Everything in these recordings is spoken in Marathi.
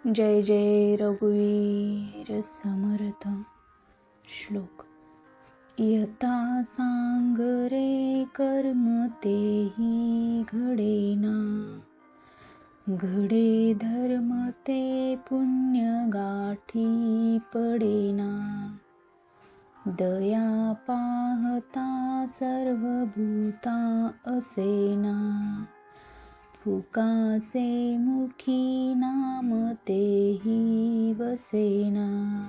जय जय रघुवीर समर्थ. श्लोक. यथा सांगरे कर्म तेही घडेना, घडे धर्म ते पुण्य गाठी पडेना. दया पाहता सर्व भूता असेना, फुकाचे मुखी नाम तेही वसेना.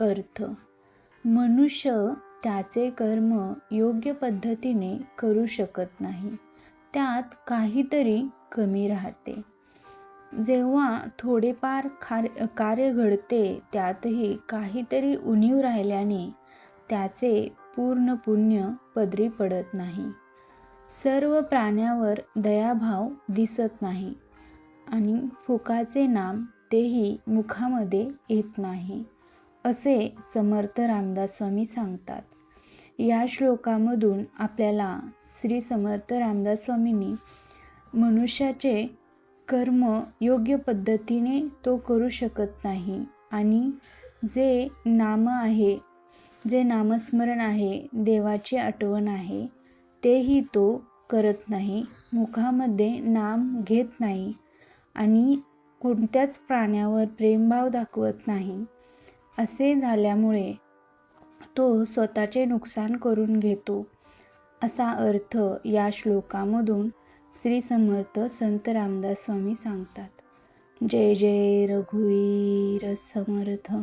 अर्थ. मनुष्य त्याचे कर्म योग्य पद्धतीने करू शकत नाही, त्यात काहीतरी कमी राहते. जेव्हा थोडेफार कार्य घडते त्यातही काहीतरी उणीव राहिल्याने त्याचे पूर्ण पुण्य पदरी पडत नाही. सर्व प्राण्यावर दयाभाव दिसत नाही आणि फुकाचे नाम तेही मुखामध्ये येत नाही, असे समर्थ रामदास स्वामी सांगतात. या श्लोकामधून आपल्याला श्री समर्थ रामदास स्वामींनी मनुष्याचे कर्म योग्य पद्धतीने तो करू शकत नाही आणि जे नाम आहे, जे नामस्मरण आहे, देवाची आठवण आहे, तेही तो करत नाही, मुखामध्ये नाम घेत नाही आणि कोणत्याच प्राण्यावर प्रेमभाव दाखवत नाही. असे झाल्यामुळे तो स्वतःचे नुकसान करून घेतो, असा अर्थ या श्लोकामधून श्री समर्थ संत रामदास स्वामी सांगतात. जय जय रघुवीर समर्थ.